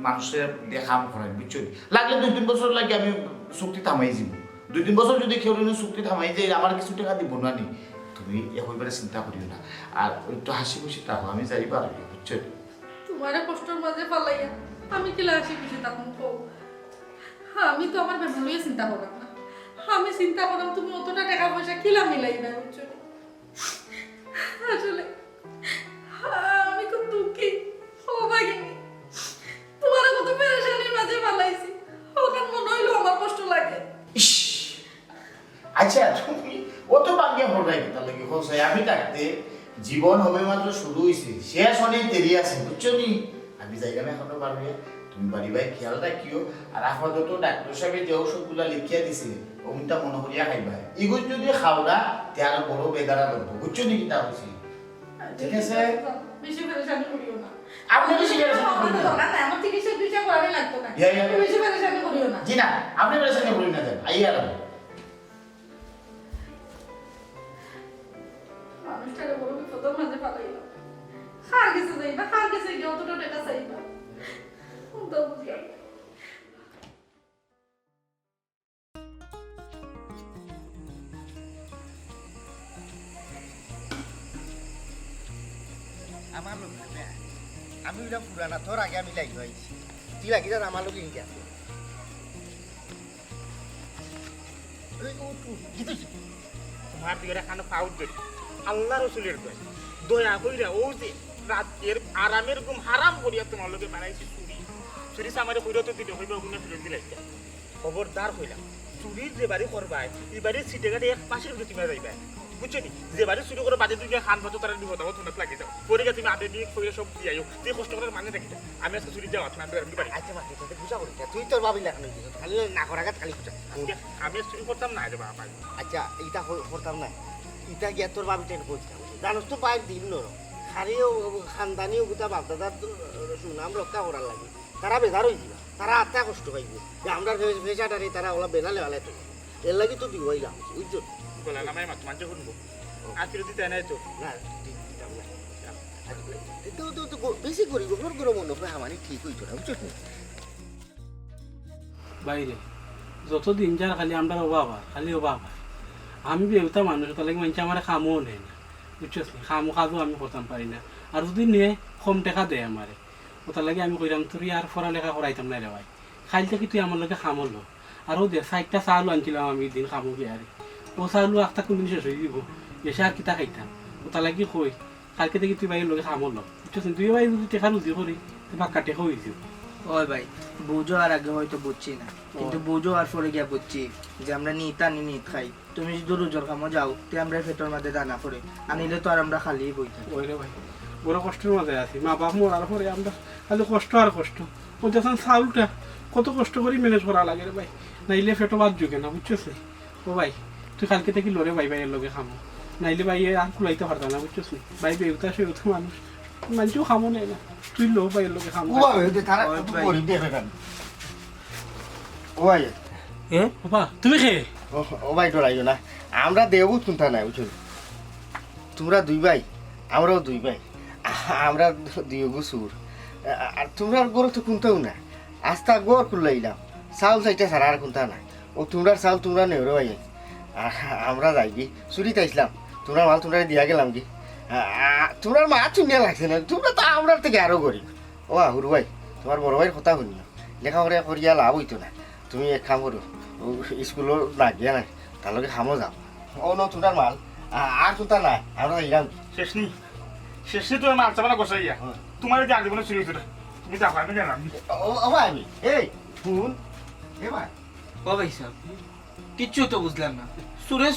মানুষের দেখাম করাই বুঝছো লাগলে 2-3 বছর লাগে আমি চুক্তি থামাই যাব 2-3 বছর যদি কেউ চুক্তি থামাই যাই আমার কিছু টাকা দিব না নি তুমি একবারে চিন্তা করিও না আর একটু হাসি খুশি থাকো আমি যাই পারবো বুঝছো তোমার কষ্টের মাঝে পালাইয়া আমি কি হাসি খুশি তখন কও আমি তো আমার ব্যাপার নিয়ে চিন্তা করলাম না আমি চিন্তা করলাম তুমি অতটা টাকা পয়সা কিলা মিলাইবা বুঝছো আসলে আমি খুব দুঃখী ও ভাগিনি তোমার কত পেরেশানির মাঝে পালাইছি ওখান মনে হইলো আমার কষ্ট লাগে আচ্ছা তুমি অত বাঙ্গিয়া ভরাই কিতা লাগে হোসাই আমি থাকতে জীবন হবে মাত্র শুরু হয়েছে শেষ অনেক দেরি আছে বুঝছো নি আমি জায়গা না এখনো পারবে তুমি বাড়ি ভাই খেয়াল রাখিও আর আপাতত ডাক্তার সাহেব যে ওষুধগুলা লিখিয়া দিছে ওগুলা মনে করিয়া খাইবা এগুলো যদি খাও না তাহলে বড় বেদারা ধরবো বুঝছো নি কিতা হয়েছে ঠিক আছে বেশি পেরেশানি করিও না আপনি বেশি পেরেশানি করিও না না আমার চিকিৎসা করানো লাগতো না বেশি পেরেশানি করিও না জি না আপনি পেরেশানি করিও না আইয়া মানুষটারে বড় বিপদের মাঝে পালাইলাম খার গেছে যাইবা খার গেছে গিয়ে অতটা টাকা চাইবা আমার লোক না আমি ওটা পুরানা তোর আগে আমি লাগি হয়েছি তুই লাগি যান আমার লোক ইনকে আছে তোমার দিকে খানো ফাউট করি আল্লাহ রসুলের দয়া কইরা ও যে রাতের আরামের ঘুম হারাম করিয়া তোমার লোকে বানাইছি চুরি সামারে কইরা তো দিলে হইবা ওগুলো ফিরে দিলাই খবরদার হইলাম চুরির যে বাড়ি করবাই এই বাড়ির সিটে গাড়ি এক পাশের ভিতরে তুমি যাইবা বুঝছো নি যে বাড়ি চুরি করে বাজে তুমি খান ভাতো তারা দিব তাও তোমার লাগে যাও পরে গিয়ে তুমি আবে দিয়ে কইরা সব দিয়ে আইও তুই কষ্ট করে মানে রাখি আমি আজকে চুরি যাওয়া না আমি বাড়ি আচ্ছা বাকি তোকে বুঝা করি তুই তোর বাবি লাগানো খালি না করা গাছ খালি বুঝা আমি চুরি করতাম না যে বাবা আচ্ছা এইটা করতাম না এটা গিয়া তোর বাবি টেন করতাম জানোস তো পায়ের দিন নর খারিও খানদানিও গোটা বাপ দাদার সুনাম রক্ষা করার লাগে তারা বেজার হয়ে যাবে তারা আত্মা কষ্ট পাইবে যে আমরা ভেজাটারে তারা ওলা বেনালে বেলায় তো এর লাগে তো দিবই লাম বুঝছো বলা নামাই মাছ মাঝে শুনবো আর ফিরে দিতে নাই তো না তো বেশি করি গোবর করে মনে হয় আমার ঠিক হইতো না বুঝছো বাইরে যতদিন যার খালি আমরা অভাব খালি অভাব আমি বেউতা মানুষ তাহলে মানুষ আমার খামও নেই না বুঝছিস খামো কাজও আমি করতাম পারি না আর যদি নিয়ে কম টাকা দেয় আমারে ওটার লাগে আমি কইরাম তুই আর পড়ালেখা করাইতাম না রে ভাই খাইল থেকে তুই আমার লোকে খামলো আর ও দে 60টা চাউল আনছিলাম আমি দিন খামো কি আরে ও চাউল একটা কোনদিন শেষ হয়ে দিব এসে আর কিতা খাইতাম ওটার লাগে কই কালকে থেকে তুই বাইরের লোকে খামলো বুঝছিস তুই ভাই যদি টেকা রুজি করি বাক্কা টেকা হয়েছিল ওই ভাই বুঝো আর আগে হয়তো বুঝছি না কিন্তু বুঝো আর পরে গিয়া বুঝছি যে আমরা নিত আনি নিত খাই তুমি যদি রোজর কামো যাও তে আমরা পেটের মধ্যে দানা পড়ে আনিলে তো আর আমরা খালি বই থাকি ওই রে ভাই বড় কষ্টের মধ্যে আছি মা বাপ মরার পরে আমরা খালি কষ্ট আর কষ্ট ও যখন চাউলটা কত কষ্ট করে ম্যানেজ করা লাগে রে ভাই নাইলে পেটো বাদ যুগে না বুঝছিস ও ভাই তুই কালকে থেকে লড়ে ভাই ভাইয়ের লোকে খামো নাইলে ভাই আর কুলাইতে পারতাম না বুঝছিস ভাই বেউতা সেউতা মানুষ মানুষও খামো নেই না তুই লো ভাইয়ের লোকে খামো ও ভাই বাবা তুমি খেয়ে ও ভাই ডরাইও না আমরা দেবো চিন্তা নাই বুঝছো তোমরা দুই ভাই আমরাও দুই ভাই আমরা দুই গুসুর আর তোমরা গরু তো কোনটাও না আস্তা গোর খুললাইলাম চাউল চাইটা ছাড়া আর কোনটা নাই ও তোমরা চাল তোমরা নেহরো ভাই আমরা যাই কি চুরিতে আইসলাম তোমরা মাল তোমরা দিয়া গেলাম কি তোমরা মা চুনিয়া লাগছে না তোমরা তো আমরার থেকে আরো গরিব ও আহুর ভাই তোমার বড় ভাইয়ের কথা শুনিও লেখাপড়া করিয়া লাভ হইতো না তুমি এক কাম করো স্কুলও না গিয়া নাই তার লগে খামো যাও ও ন তোমরা মাল আর তোটা নাই আমরা যাইলাম শেষনি তোমার মাল চাপানা বসাইয়া তোমার যে আজীবনে চুরি হতো তুমি দেখো আমি জানাম ও ভাই আমি এই শুন এ ভাই ও ভাই সাহেব কিচ্ছু তো বুঝলাম না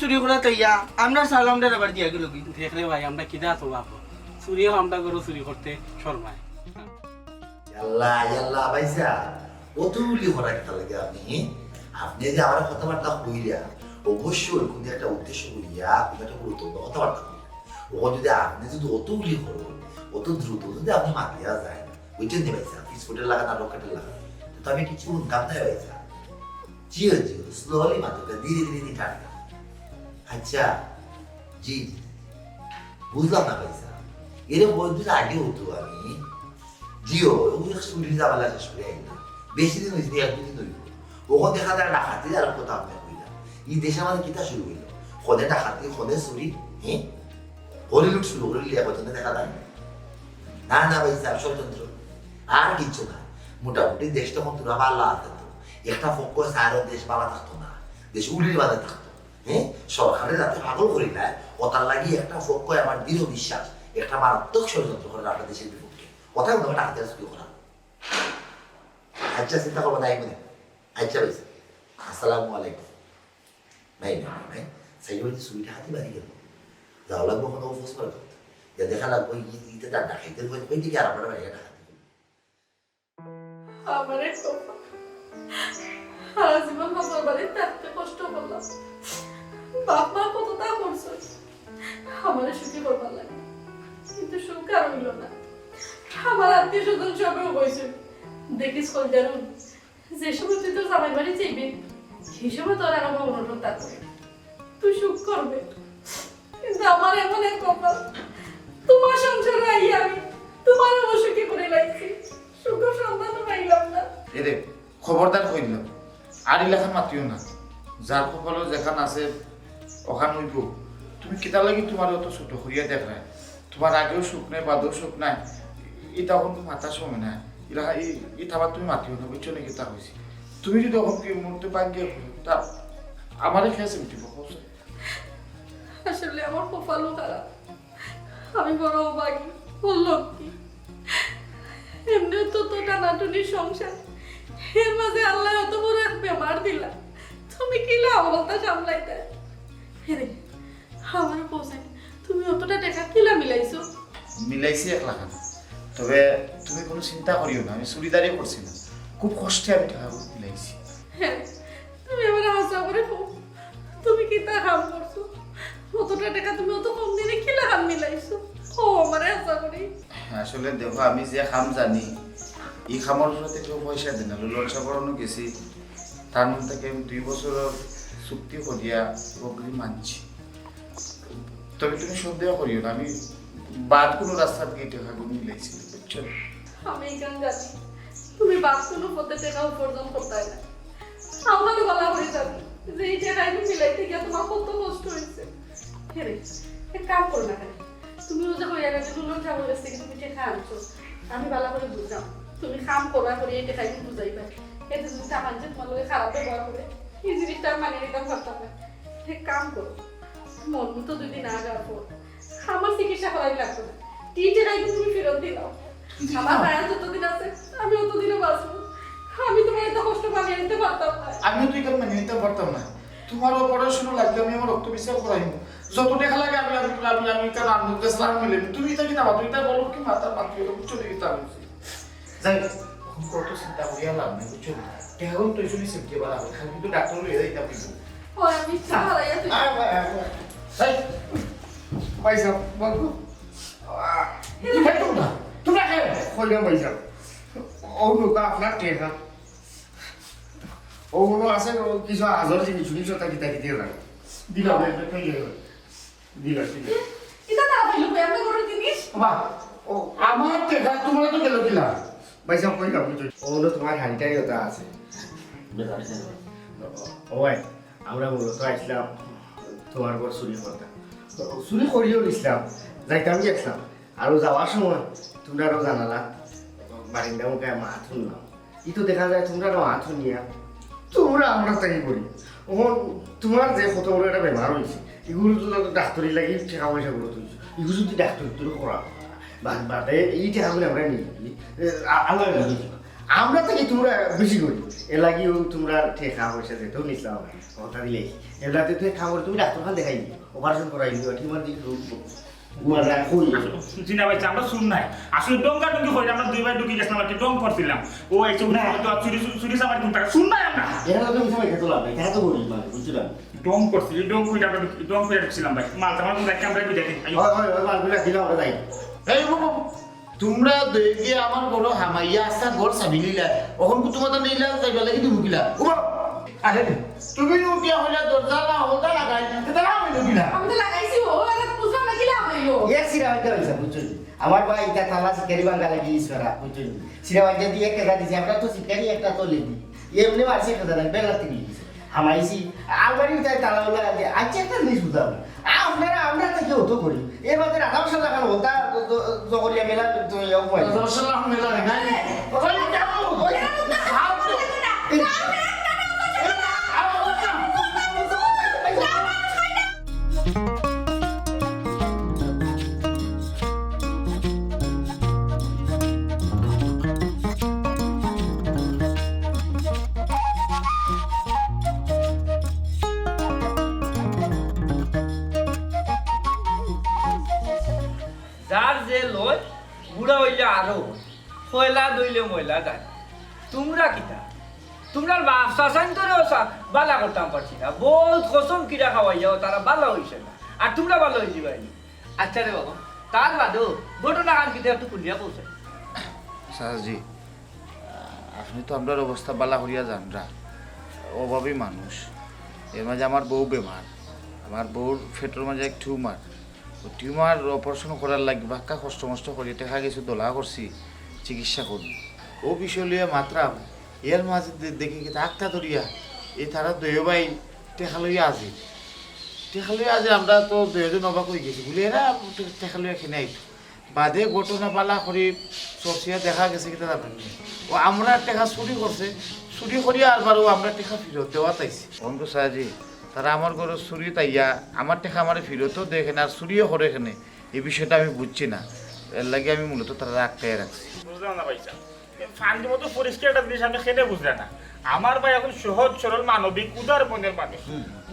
চুরি করা তাইয়া আমরা সালামটা আবার দিয়া গেল কি দেখলে ভাই আমরা কিনা তো বাপু চুরিও আমরা করো চুরি করতে শর্মায় আল্লাহ আল্লাহ ভাইসা অতগুলি হরা কথা লাগে আপনি যে আমার কথাবার্তা কইরা অবশ্যই কোনো একটা উদ্দেশ্য করিয়া কোনো একটা গুরুত্বপূর্ণ কথাবার্তা করিয়া ওখানে যদি আপনি যদি অতগুলি করো অত দ্রুত যদি আপনি মাতিয়া যায় বুঝছেন নি ভাইসা ফিসফুটের লাগা না রকেটের লাগা তো আমি কিছু কাম নাই ভাইসা জিও স্লোলি মাত্রা ধীরে ধীরে টানটা আচ্ছা জি বুঝলাম না ভাইসা এরকম বন্ধুরা আগে হতো আমি জিও ওই চুরির জামালা শেষ করে আইলাম বেশি দিন হয়েছে এক দুদিন হইব ওখানে দেখা যায় ডাকাতি আর কথা আপনি কইলাম এই দেশে আমাদের কিতা শুরু হইল খনে ডাকাতি খনে চুরি হ্যাঁ হলি লুট শুরু করলে এখন দেখা যায় না না ভাই স্যার ষড়যন্ত্র আর কিচ্ছু না মোটামুটি দেশটা মতো ভালো থাকতো একটা পক্ষ সারা দেশ ভালো থাকতো না দেশ উলির বাদে থাকতো হ্যাঁ সরকারের যাতে পাগল করি না ওটার লাগি একটা পক্ষ আমার দৃঢ় বিশ্বাস একটা মারাত্মক ষড়যন্ত্র করে আপনার দেশের বিপক্ষে কথাই মনে টাকা দেওয়া শুরু করা আচ্ছা চিন্তা করবো নাই মনে আচ্ছা ভাই আসসালামু আলাইকুম ভাই ভাই সাইড হইতে সুবিধা হাতে বাড়ি গেল যাওয়া লাগবো কোনো অফোস করে যা দেখা লাগবো ইতে তার ডাকাইতে ওই দিকে আর আপনার বাড়ি ডাকাতে আমারে সারা জীবন বাবার বাড়ি থাকতে কষ্ট করলাম বাপ মা কতটা করছো আমারে সুখী করবার লাগে কিন্তু সুখ আর হইল না আমার আত্মীয় স্বজন সবেও বইছে দেখিস কল জানুন যে সময় তুই তোর জামাই বাড়ি যাইবি সেই সময় তোর আর আমার অনুরোধ থাকবে তুই সুখ করবে কিন্তু আমার এমন এক কপাল তোমার সংসারে আই আমি তোমার অসুখী করে লাগছি সুখ সন্ধান পাইলাম না এরে খবরদার কইলাম আর এলাকা মাতিও না যার কপালও যেখান আছে ওখান হইব তুমি কিতা লাগি তোমার অত ছোট করিয়া দেখায় তোমার আগেও সুখ নাই বাদেও সুখ নাই এটা এখন মাথা সময় নাই এলাকা ইটাবার তুমি মাতিও না বুঝছো নাকি তা হয়েছে তুমি যদি এখন কি মুহূর্তে পাই গিয়ে তা আমারই খেয়েছে উঠিব আসলে আমার কপালও খারাপ আমি বড় অভাগী বললাম কি এমনি তো টানাটুনি সংসার এর মাঝে আল্লাহ এত বড় এক বেমার দিলা তুমি কি লাভলতা সামলাইতে হেরে আমার বোঝেন তুমি অতটা টাকা কিলা মিলাইছো মিলাইছি 1 লাখ তবে তুমি কোনো চিন্তা করিও না আমি চুরিদারি করছি না খুব কষ্টে আমি টাকা মিলাইছি হ্যাঁ তুমি এবার আশা করে তুমি কি তা কাম করছো অতটা টাকা তুমি অত কম দিনে কিলা কাম মিলাইছো ও আমারে আশা করি আসলে দেখো আমি যে কাম জানি এই কামের সাথে কেউ পয়সা দেয় না লুলন সাগরণও গেছি তার মধ্যে থেকে আমি 2 বছরের চুক্তি করিয়া অগ্রি মানছি তবে তুমি সন্দেহ করিও না আমি বাদ কোনো রাস্তার গিয়ে টাকা মিলাইছি বুঝছো আমি এখানে জানি তুমি বাদ কোনো পথে টাকা উপার্জন করতে না আমারও বলা হয়ে যাবে যে এই টাকা মিলাইতে গিয়ে তোমার কত কষ্ট হয়েছে হেরে এক কাম করো না কেন তুমি ওজা হইয়া গেছে লুলন সাগর কাছ থেকে তুমি টাকা আনছো আমি ভালো করে বুঝলাম তুমি কাম করা করে এই টাকা বুঝাইবা এতে যদি আমার যে তোমার লোকে খারাপ ব্যবহার করে এই জিনিসটা মানিয়ে নিতাম পারতাম না এক কাম করো মন তো 2 দিন আগে পর আমার চিকিৎসা করাই লাগতো না এই টাকা তুমি ফেরত দিলাও আমার ভাইয়া যতদিন আছে আমি অতদিনও বাঁচবো আমি তোমার এত কষ্ট মানিয়ে নিতে পারতাম না আমিও তো এখানে মানিয়ে নিতে পারতাম না তোমারও পড়াশোনা লাগলে আমি আমার রক্ত বিশ্বাস করাইব যত টাকা লাগে আমি কেন আনন্দ সালাম মিলে তুমি এটা কি না তুই এটা বলো কি মাথা মাথা চলে গেতে আমি যাই কত চিন্তা করিয়া লাভ নেই বুঝছো এখন তুই শুনি শিখতে পারা খালি কিন্তু ডাক্তার লইয়া যাইতে পারবি ও আমি চালাইয়া তুই এই পয়সা বলবো তুমি কে কইলে পয়সা ও লোক আপনার টাকা ও মনে আছে কিছু হাজার জিনিস তা কিতা কিতে লাগে দিলাম দিলাম এটা না ভাইলো এমন করে জিনিস বাহ ও আমার টাকা তোমার তো গেল দিলা পয়সা কইলা বুঝছো ও তোমার হাঁড়িটাই ওটা আছে বেকার ওই আমরা মূলত আসলাম তোমার ঘর চুরি করতাম চুরি করিও নিছিলাম যাইতাম গেছিলাম আরো যাওয়ার সময় তোমরাও জানালা বারিন্দা মুখে মাথ শুনলাম ই তো দেখা যায় তোমরাও হাত শুনিয়া তোমরা আমরা তাই করি ওখন তোমার যে কত বড় একটা বেমার হয়েছে এগুলো তো ডাক্তারি লাগি টাকা পয়সা গুলো তুলছে এগুলো যদি ডাক্তার তুলে করা বাদে এই টাকাগুলো আমরা নিই আল্লাহ আমরা থেকে তোমরা বেশি করি এ লাগিও তোমরা ঠেকা পয়সা যেতেও নিছিলাম কথা দিলে এগুলাতে তুই খাবার তুমি ডাক্তারখান দেখাই অপারেশন করাই দিও তোমার দিকে জিনা ভাই আমরা শুন নাই আসলে ডঙ্গা ডঙ্গি হয়ে আমরা দুইবার ঢুকে গেছিলাম আর কি ডং করছিলাম ও এই চুরি চুরি সামার কিন্তু শুন নাই আমরা এরা তো সময় খেতে লাগবে এটা তো বলি মানে বুঝছিলাম ডং করছি ডং করে আমরা ডং করে ঢুকছিলাম ভাই মাল আমার মধ্যে আমরা বিদায় দিই মালগুলা দিলাম আমরা যাই এই বাবু তোমরা দেখে আমার বড় হামাইয়া আসা ঘর সাবিলিলা ওখান তোমাদের নিলা যাইবা লাগি ঢুকিলা আরে তুমি উঠিয়া হইলা দরজা না হলদা লাগাই এটা আমি ঢুকিলা আমি তো লাগাইছি ও এটা বুঝলাম না কি লাভ হইলো এক সিরা হইতে হইছে বুঝছিস আমার ভাই এটা তালা শিকারি বাঙ্গা লাগি ইসরা বুঝছিস সিরা বাঙ্গা দিয়ে একটা দিছি আমরা তো শিকারি একটা তোলে দি এমনি মারছে একটা লাগবে লাগতে দিয়েছে হামাইছি আলমারি তাই তালা লাগা আচ্ছা একটা জিনিস বুঝলাম আমরা তো কেউ তো করি এর মধ্যে রাখাও সাথে এখন হতা জগরিয়া মেলা তো ইয়া উপায় দর্শন মেলা নাই যার যে লয় বুড়া হইলে আরো পয়লা দইলে ময়লা যায় তোমরা কিতা তোমরা বাপ শাসান ধরেও বালা করতাম পারছি না বহুত কসম কিরা খাওয়াইয়াও তারা বালা হইছে না আর তোমরা ভালো হয়ে যাবাইনি আচ্ছা রে বাবা তার বাদেও ঘটনা কান কিতা একটু খুলিয়া পৌঁছে সাহাজি আপনি তো আপনার অবস্থা বালা করিয়া জানরা অভাবী মানুষ এর মাঝে আমার বউ বেমার আমার বউর ফেটোর মাঝে এক টিউমার টিউমার অপারেশন করার লাগবে বাক্কা কষ্ট মষ্ট করি দেখা গেছে দোলা করছি চিকিৎসা করি ও বিষয় লিয়া মাত্রাম এর মাঝে দেখি কি আক্তা ধরিয়া এই তারা দৈবাই টেকা লইয়া আজি টেকা লইয়া আজি আমরা তো দুজন অবাক হয়ে গেছি বলে এরা টেকা লইয়া কিনে আইতো বাদে ঘটনা পালা করি চর্চিয়া দেখা গেছে কি তারা ও আমরা টেকা চুরি করছে চুরি করিয়া আরবারও আমরা টেকা ফিরত দেওয়া তাইছি অন্ত সাহাজি তারা আমার ঘরে চুরি তাইয়া আমার টেকা আমার ফিরতও দেখে না আর চুরিও করে এখানে এই বিষয়টা আমি বুঝছি না এর লাগে আমি মূলত তারা আটকায় রাখছি বুঝলাম না ভাইসা ফান্ডের মতো পরিষ্কার একটা জিনিস আপনি খেতে বুঝলেন না আমার ভাই এখন সহজ সরল মানবিক উদার মনের মানুষ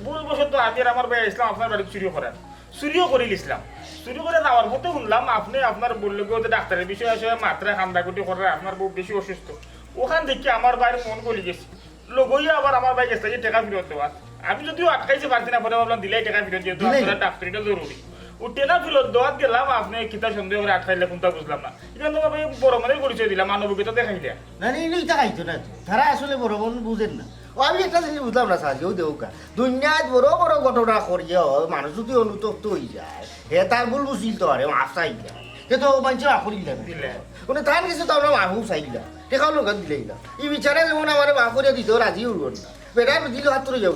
ভুলবশত আমি আর আমার ভাই ইসলাম আপনার বাড়িতে চুরিও করেন চুরিও করে নিছিলাম চুরি করে যাওয়ার পথে শুনলাম আপনি আপনার বললে যে ডাক্তারের বিষয় আসে মাত্রা কান্দাকুটি করে আপনার বউ বেশি অসুস্থ ওখান থেকে আমার ভাইয়ের মন গলি গেছে লগইয়া আবার আমার ভাই গেছে টাকা ফেরত দেওয়া আমি যদিও আটকাইছি পারছি না পরে ভাবলাম দিলাই টাকা ফেরত যেহেতু আপনার ডাক্তারিটা জরুরি ও টেনা ফেরত দেওয়াত গেলাম আপনি কিতা সন্দেহ করে আটকাইলে কোনটা বুঝলাম না এখানে তোমার ভাই বড় মনের পরিচয় দিলাম মানবিকতা দেখাইলে না এটা খাইতো না তারা আসলে বড় মন বুঝেন না ও আমি একটা জিনিস বুঝলাম না সাহায্যও দেউকা দুনিয়ায় বড় বড় ঘটনা করিয়া মানুষ যদি অনুতপ্ত হয়ে যায় হে তার ভুল বুঝিল তো আরে মাফ চাইলা সে তো মানুষ আখরিল দিলে মানে তার কিছু তো আমরা মাফও চাইলা টেকাও লোক দিলেই না এই বিচারে যেমন আমার মাফ করিয়া দিতেও রাজি উঠব না বেটার দিল হাত তুলে যাও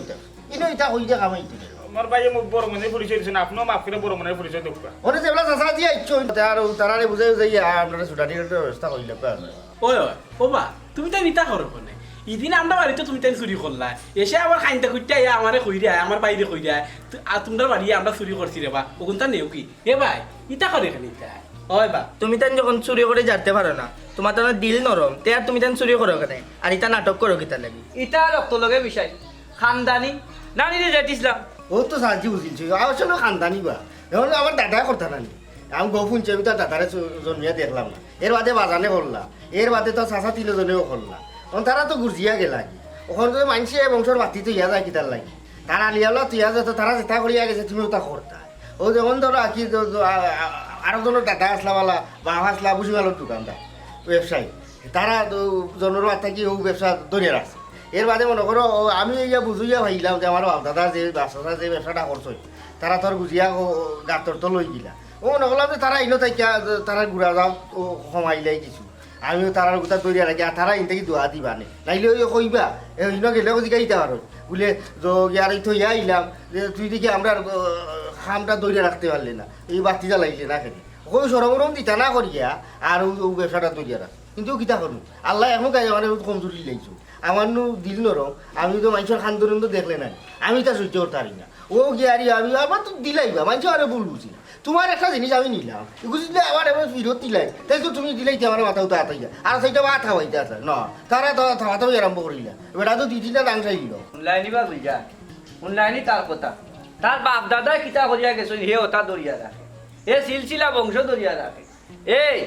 ইনো এটা হইয়া কামাইতে আমার ভাই মুখ বড় মনের পরিচয় দিচ্ছেন আপনিও মাফ করে বড় মনের পরিচয় দেবো ওরে যেগুলা চাষা দিয়ে ইচ্ছো আর তারারে বুঝাই যাই আপনারা ছুটাটির একটা ব্যবস্থা করিলে ওই ও বা তুমি তাই নিতা করো কোনে ইদিন আমরা বাড়িতে তুমি তাই চুরি করলা এসে আবার খাইতে খুঁজতে আয়া আমারে কই দেয় আমার বাইরে কই দেয় আর তোমরা বাড়ি আমরা চুরি করছি রে বা ওখানটা নেও কি এ ভাই ইটা করে খালি ইটা ওই বা তুমি তান যখন চুরি করে যেতে পারো না তোমার তো দিল নরম তে আর তুমি তান চুরি করো কেন আর ইটা নাটক করো কিতা লাগি ইটা রক্ত লগে বিষয় খানদানি নানিরে যেটিছিলাম ও তো সাহায্য বুঝিলছি আসলে খানদানি বা এখন আমার দাদা করতে নানি আমি গো শুনছি আমি তার দাদারে জন্মিয়া দেখলাম না এর বাদে বাজানে করলা এর বাদে তো চাষা তিনজনেও করলা তখন তারা তো গুরজিয়া গেলা ওখানে তো মানুষে বংশর বাতি তো ইয়া যায় কিতার লাগি তারা লিয়ালা তুইয়া যেত তারা যেটা করিয়া গেছে তুমি ওটা করতা ও যেমন ধরো কি আরো জনের দাদা আসলাওয়ালা বা আসলা বুঝিওয়ালার দোকানদার ব্যবসায়ী তারা জনের মাথা কি ও ব্যবসা ধরে রাখছে এর বাদে মনে করো আমি ইয়া বুঝিয়া ভাইলাম যে আমার দাদা যে বাচ্চাটা যে ব্যবসাটা করছে তারা তোর বুঝিয়া গাতর তো লই গিলা ও মনে করলাম যে তারা ইনো তাইকা তারা ঘুরা যাও ও সমাইলাই কিছু আমিও তারার গোটা তৈরি রাখি আর তারা ইন থেকে দোয়া দিবা নে নাইলে ওই কইবা ইনো গেলেও জিকাইতে পারো বলে ইয়ারই তো আইলাম যে তুই দেখি আমরা খামটা দৌড়ে রাখতে পারলি না এই বাতি জ্বালাইলে না খেলে ওই সরমরম দিতা না করিয়া আর ও ব্যবসাটা দৌড়িয়া রাখ কিন্তু কিতা করুন আল্লাহ এখন কাজে মানে কমজোরি লাইছো আমার নু দিল নরম আমি তো মানুষের খান্দরম তো দেখলে নাই আমি তা সহ্য করতে পারি না ও গিয়ারি আমি আবার তো দিলাইবা মানুষ আরে ভুল বুঝি না তোমার একটা জিনিস আমি নিলাম বুঝলে আমার এবার ফিরত দিলাই তাই তো তুমি দিলাইতে আমার মাথা উঠে আতাইয়া আর সেইটা মাথা হইতে আছে না তারা থামাতেও আরম্ভ করিলা এবার তো দুই তিনটা দাং চাই দিল অনলাইনই বা বুঝা অনলাইনই তার কথা তার বাপ দাদাই কিতা করিয়া গেছিল হে ওটা দরিয়া রাখে এ সিলসিলা বংশ দরিয়া রাখে এই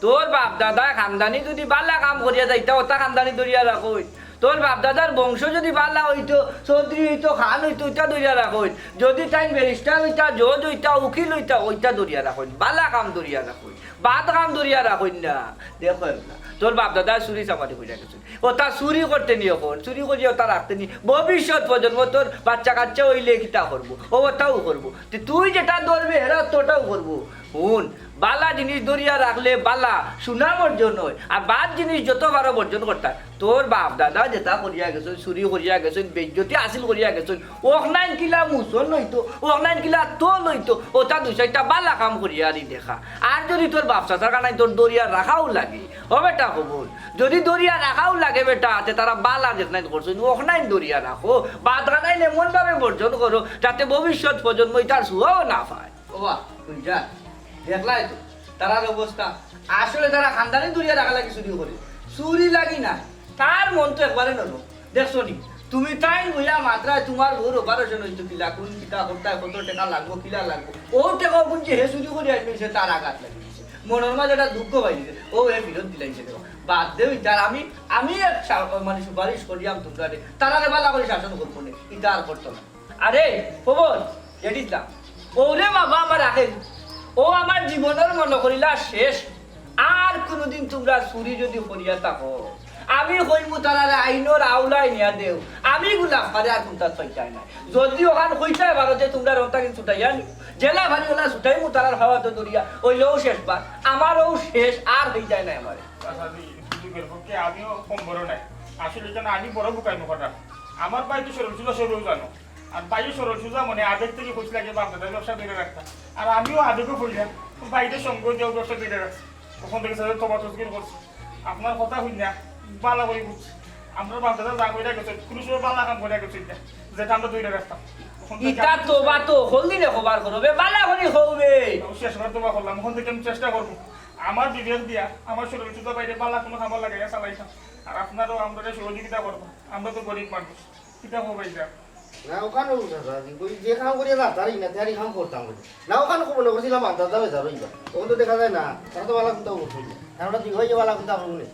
তোর বাপ দাদা খানদানি যদি বালা কাম করিয়া যাইতা ওটা খানদানি দরিয়া রাখো তোর বাপ দাদার বংশ যদি বালা হইতো চৌধুরী হইতো খান হইতো ওইটা দরিয়া রাখো যদি তাই ব্যারিস্টার হইতা জজ হইতা উকিল হইতা ওইটা দরিয়া রাখো বালা কাম দরিয়া রাখো বাদ কাম দরিয়া রাখো না দেখো না তোর বাপ দাদা চুরি চাপাতি হয়ে গেছে ওটা চুরি করতে নি এখন চুরি করিয়া ওটা রাখতে নি ভবিষ্যৎ প্রজন্ম তোর বাচ্চা কাচ্চা হইলে কিতা করবো ও ওটাও করবো তুই যেটা ধরবে এরা তোটাও করবো শুন বালা জিনিস দরিয়া রাখলে বালা সুনাম অর্জন হয় আর বাদ জিনিস যত পারো বর্জন করতে তোর বাপ দাদা যেটা করিয়া গেছেন চুরি করিয়া গেছেন বেজ্জতি হাসিল করিয়া গেছেন অকনাইন কিলা মুসন হইতো অকনাইন কিলা তোল হইতো ওটা দুই চারটা বালা কাম করিয়া দি দেখা আর যদি তোর বাপ চাচার কারণে তোর দরিয়া রাখাও লাগে ও বেটা খবর যদি দরিয়া রাখাও লাগে বেটা তে তারা বালা যেখানে করছেন অকনাইন দরিয়া রাখো বাদ কানাইন এমন ভাবে বর্জন করো যাতে ভবিষ্যৎ প্রজন্ম তার সুয়াও না পায় ও বা তুই যা দেখলাই তো তারার অবস্থা আসলে তারা খানদানি দরিয়া রাখা লাগি চুরি করে চুরি লাগি না তার মন তো একবারে নরম দেখছো নি তুমি তাই বইয়া মাত্রায় তোমার ঘর অপারেশন হইতো কিলা কোন কিতা করতায় কত টাকা লাগবো কিলা লাগবো ও টাকা কোন যে হে চুরি করে আনবে তার আঘাত লাগিয়েছে মনের মাঝে একটা দুঃখ পাইছে ও এ বিরোধ দিলাইছে বাদ দেও ইতার আমি এক মানে সুপারিশ করিয়াম তোমরা তারা বালা করে শাসন করবো না ইটা আর করতো না আরে খবর জানিস না ওরে বাবা আমার রাখে ও আমার জীবনের মনে করিলা শেষ আর কোনদিন তোমরা চুরি যদি করিয়া থাকো আমি কইমু তারা আইনোর আউলাই নিয়া দেও আমি গুলাম পারে আর কোনটা চাইতাই না যদি ওখান কইতাই ভারতে তোমরা রন্তা কিন্তু ছুটাইয়া নি জেলা ভারি ওলা ছুটাই মু তারার হাওয়া তো দরিয়া ওইলেও শেষ বার আমারও শেষ আর হই যায় না আমারে আমিও কম বড় নাই আসলে জানো আমি বড় বুকাই মুখটা আমার ভাই তো সরল ছিল সরল জানো আর বাইরে সরল সুজা মনে আবেগ থেকে কইস লাগে বাপ দাদা ব্যবসা ধরে রাখতাম আর আমিও আবেগও কইলাম বাইরে সঙ্গ দিয়ে ব্যবসা ধরে রাখছি তখন থেকে স্যার তোমার তসকির করছি আপনার কথা হই না বালা করে বুঝছি আমরা বাপ দাদা যা কইরা গেছে কোনো সময় বালা কাম করে গেছি যেটা আমরা ধরে রাখতাম ইটা তোবা তো হলদিনে খবর করবে বালা করে হবে শেষবার তোমা করলাম এখন থেকে আমি চেষ্টা করবো আমার বিবেক দিয়া আমার শরীর সুতা বাইরে বালা কোনো খাবার লাগাইয়া চালাইতাম আর আপনারও আমরা সহযোগিতা করবো আমরা তো গরিব মানুষ কিতা হবাই যা না ওখানেও যে কাম করিয়া না তারই না তারই কাম করতাম না ওখানে খবর না করছিলাম আন্দাজ যাবে যাবেই বা ওখানে তো দেখা যায় না তারা তো বালা কোনটা করছি আমরা ঠিক হয়ে যে বালা কোনটা করবো না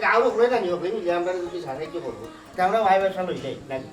গাঁর উপরে না নিয়ে আমরা যদি সাহায্য করবো তা আমরা ভাই ব্যবসা লই যাই নাকি